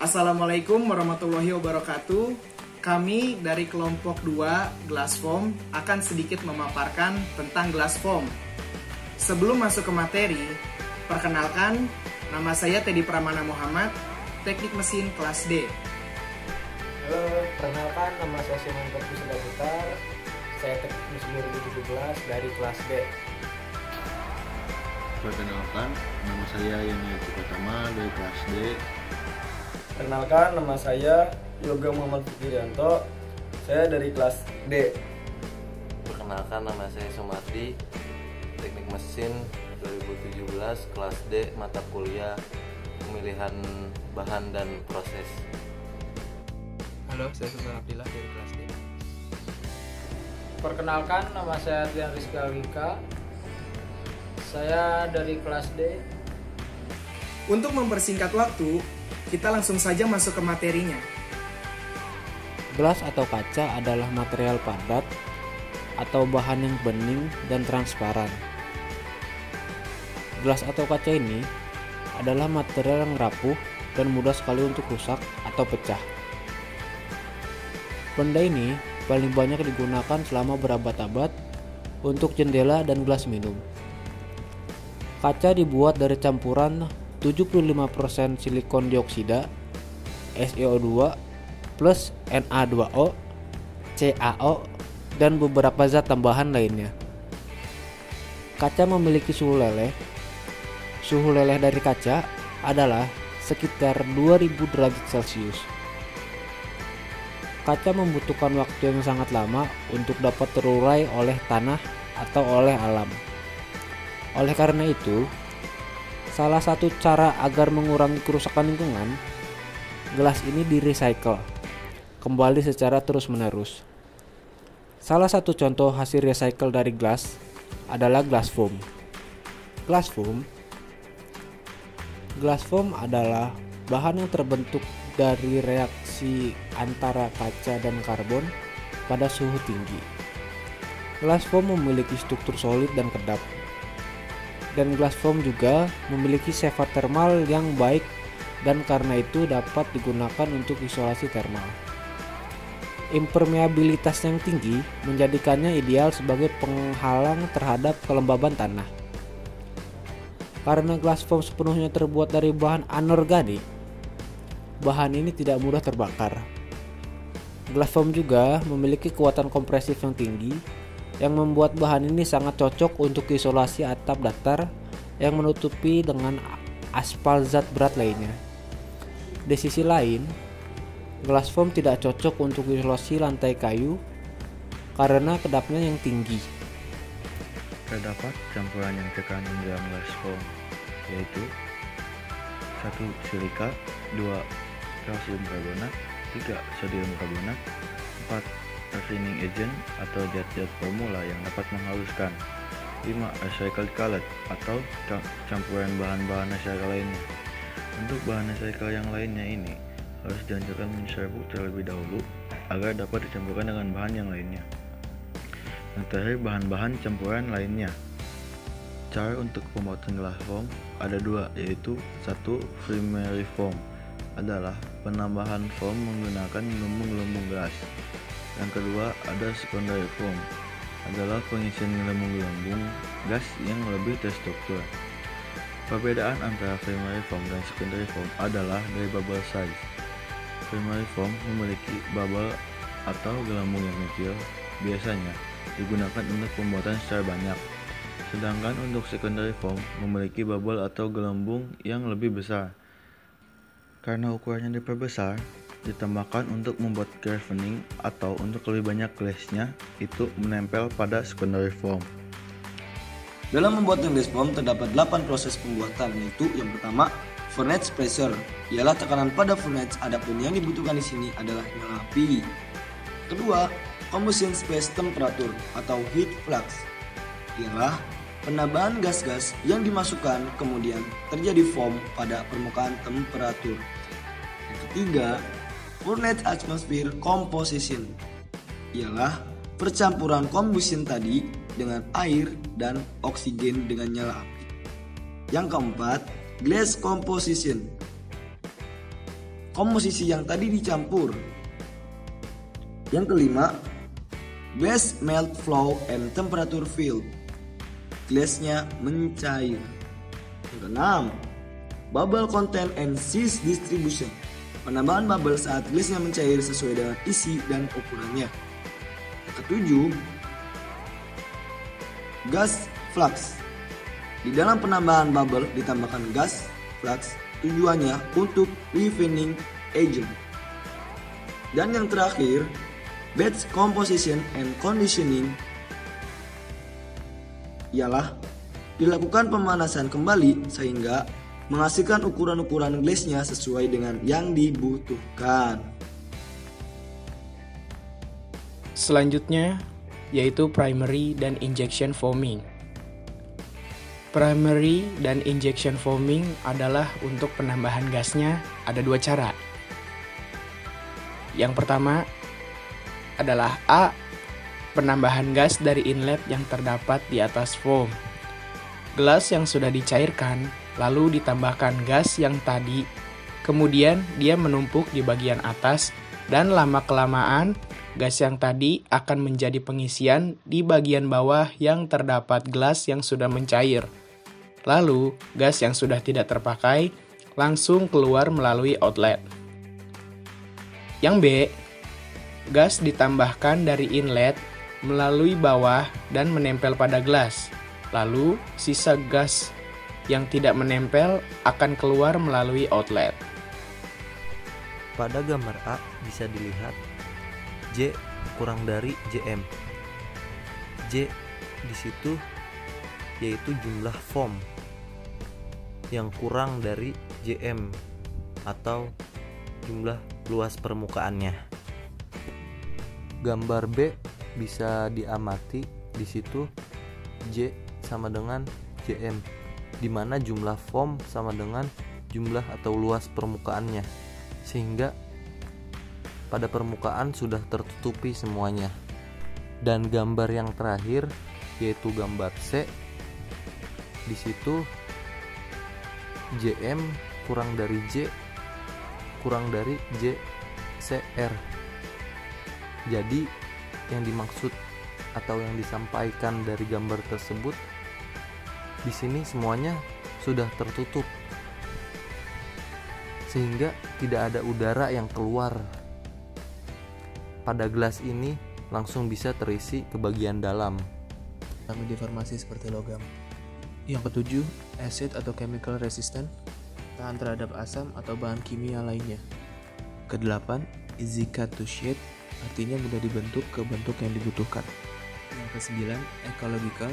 Assalamualaikum warahmatullahi wabarakatuh. Kami dari kelompok 2 Glass Foam akan sedikit memaparkan tentang glass foam. Sebelum masuk ke materi, perkenalkan, nama saya Teddy Pramana Muhammad, teknik mesin kelas D. Halo, perkenalkan nama saya Simon Perkus Putar. Saya teknik mesin 2017 dari kelas D. Perkenalkan, nama saya Yani Pratama dari kelas D. Perkenalkan, nama saya Yoga Muhammad Fikrianto. Saya dari kelas D. Perkenalkan, nama saya Sumardi, teknik mesin 2017 kelas D, mata kuliah pemilihan bahan dan proses. Halo, saya Sultan Abdillah dari kelas D. Perkenalkan, nama saya Adrian Rizky Alwika. Saya dari kelas D. Untuk mempersingkat waktu, kita langsung saja masuk ke materinya. Gelas atau kaca adalah material padat atau bahan yang bening dan transparan. Gelas atau kaca ini adalah material yang rapuh dan mudah sekali untuk rusak atau pecah. Benda ini paling banyak digunakan selama berabad-abad untuk jendela dan gelas minum. Kaca dibuat dari campuran 75% silikon dioksida, SiO2 plus Na2O, CaO, dan beberapa zat tambahan lainnya. Kaca memiliki suhu leleh. Suhu leleh dari kaca adalah sekitar 2000 derajat Celcius. Kaca membutuhkan waktu yang sangat lama untuk dapat terurai oleh tanah atau oleh alam. Oleh karena itu, salah satu cara agar mengurangi kerusakan lingkungan, gelas ini di-recycle kembali secara terus-menerus. Salah satu contoh hasil recycle dari gelas adalah glass foam. Glass foam adalah bahan yang terbentuk dari reaksi antara kaca dan karbon pada suhu tinggi. Glass foam memiliki struktur solid dan kedap. Dan glass foam juga memiliki sifat termal yang baik dan karena itu dapat digunakan untuk isolasi termal. Impermeabilitas yang tinggi menjadikannya ideal sebagai penghalang terhadap kelembaban tanah. Karena glass foam sepenuhnya terbuat dari bahan anorganik, bahan ini tidak mudah terbakar. Glass foam juga memiliki kekuatan kompresif yang tinggi yang membuat bahan ini sangat cocok untuk isolasi atap datar yang menutupi dengan aspal zat berat lainnya. Di sisi lain, glass foam tidak cocok untuk isolasi lantai kayu karena kedapnya yang tinggi. Terdapat campuran yang terkandung dalam glass foam, yaitu 1. Silika, 2. Kalsium karbonat, 3. Sodium karbonat, 4. Refining agent atau zat-zat formula yang dapat menghaluskan, 5. Recycled cullet atau campuran bahan-bahan recycle lainnya. Untuk bahan recycle yang lainnya ini harus dihancurkan menyerbuk terlebih dahulu agar dapat dicampurkan dengan bahan yang lainnya. Yang terakhir, bahan-bahan campuran lainnya. Cara untuk pembuatan glass foam ada 2, yaitu 1. Primary foam adalah penambahan foam menggunakan gelembung-gelembung gas. Yang kedua, ada secondary foam adalah pengisian gelembung-gelembung gas yang lebih terstruktur. Perbedaan antara primary foam dan secondary foam adalah dari bubble size. Primary foam memiliki bubble atau gelembung yang kecil, biasanya digunakan untuk pembuatan secara banyak. Sedangkan untuk secondary foam memiliki bubble atau gelembung yang lebih besar. Karena ukurannya diperbesar, ditambahkan untuk membuat gardening atau untuk lebih banyak glassnya itu menempel pada secondary foam. Dalam membuat glass foam terdapat 8 proses pembuatan, yaitu yang pertama, furnace pressure, ialah tekanan pada furnace, adapun yang dibutuhkan di sini adalah nyala api. Kedua, combustion space temperature atau heat flux, ialah penambahan gas-gas yang dimasukkan kemudian terjadi foam pada permukaan temperatur. Yang ketiga, furnace atmosphere composition, ialah percampuran combustion tadi dengan air dan oksigen dengan nyala api. Yang keempat, glass composition, komposisi yang tadi dicampur. Yang kelima, gas melt flow and temperature field. Glassnya mencair. Yang keenam, bubble content and size distribution. Penambahan bubble saat glassnya mencair sesuai dengan isi dan ukurannya. Yang ketujuh, gas flux. Di dalam penambahan bubble ditambahkan gas flux, tujuannya untuk leavening agent. Dan yang terakhir, batch composition and conditioning, ialah dilakukan pemanasan kembali sehingga menghasilkan ukuran-ukuran glassnya sesuai dengan yang dibutuhkan. Selanjutnya yaitu primary dan injection foaming. Primary dan injection foaming adalah untuk penambahan gasnya ada dua cara. Yang pertama adalah A. Penambahan gas dari inlet yang terdapat di atas foam. Gelas yang sudah dicairkan lalu ditambahkan gas yang tadi, kemudian dia menumpuk di bagian atas dan lama-kelamaan gas yang tadi akan menjadi pengisian di bagian bawah yang terdapat gelas yang sudah mencair. Lalu, gas yang sudah tidak terpakai langsung keluar melalui outlet. Yang B, gas ditambahkan dari inlet melalui bawah dan menempel pada gelas. Lalu, sisa gas yang tidak menempel akan keluar melalui outlet. Pada gambar A bisa dilihat J kurang dari JM. J di situ yaitu jumlah foam yang kurang dari JM atau jumlah luas permukaannya. Gambar B bisa diamati di situ J sama dengan JM, di mana jumlah foam sama dengan jumlah atau luas permukaannya, sehingga pada permukaan sudah tertutupi semuanya. Dan gambar yang terakhir yaitu gambar C, di situ JM kurang dari J kurang dari JCR. Jadi yang dimaksud atau yang disampaikan dari gambar tersebut di sini semuanya sudah tertutup sehingga tidak ada udara yang keluar. Pada gelas ini langsung bisa terisi ke bagian dalam. Kami deformasi seperti logam. Yang ketujuh, acid atau chemical resistant, tahan terhadap asam atau bahan kimia lainnya. Kedelapan, easy cut to shape, artinya mudah dibentuk ke bentuk yang dibutuhkan. Yang kesembilan, ecological,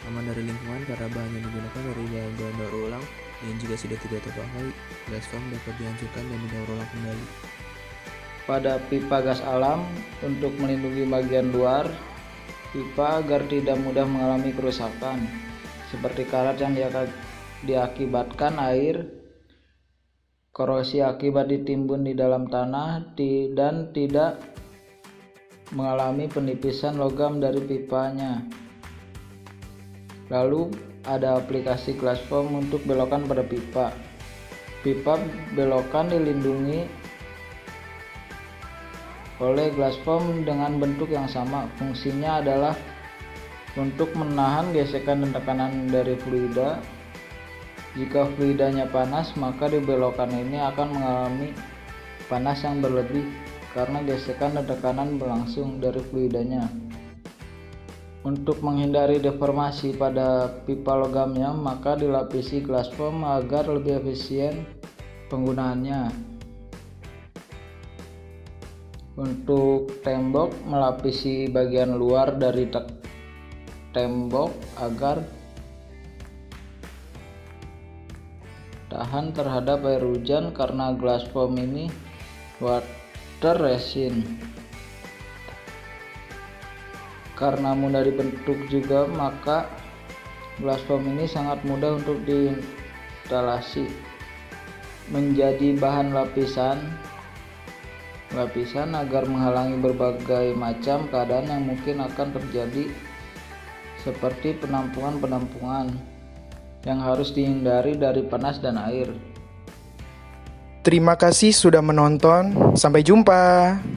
aman dari lingkungan karena bahan yang digunakan dari bahan-bahan daur ulang yang jika sudah tidak terpakai, glass foam dapat dihancurkan dan didaur ulang kembali. Pada pipa gas alam, untuk melindungi bagian luar pipa agar tidak mudah mengalami kerusakan, seperti karat yang diakibatkan air, korosi akibat ditimbun di dalam tanah, dan tidak mengalami penipisan logam dari pipanya. Lalu ada aplikasi glass foam untuk belokan pada pipa. Pipa belokan dilindungi oleh glass foam dengan bentuk yang sama. Fungsinya adalah untuk menahan gesekan dan tekanan dari fluida. Jika fluidanya panas, maka di belokan ini akan mengalami panas yang berlebih karena gesekan dan tekanan berlangsung dari fluidanya. Untuk menghindari deformasi pada pipa logamnya, maka dilapisi glass foam agar lebih efisien penggunaannya. Untuk tembok, melapisi bagian luar dari tembok agar tahan terhadap air hujan karena glass foam ini water resin. Karena mudah dibentuk juga, maka glass foam ini sangat mudah untuk diinstalasi menjadi bahan lapisan agar menghalangi berbagai macam keadaan yang mungkin akan terjadi, seperti penampungan yang harus dihindari dari panas dan air. Terima kasih sudah menonton. Sampai jumpa.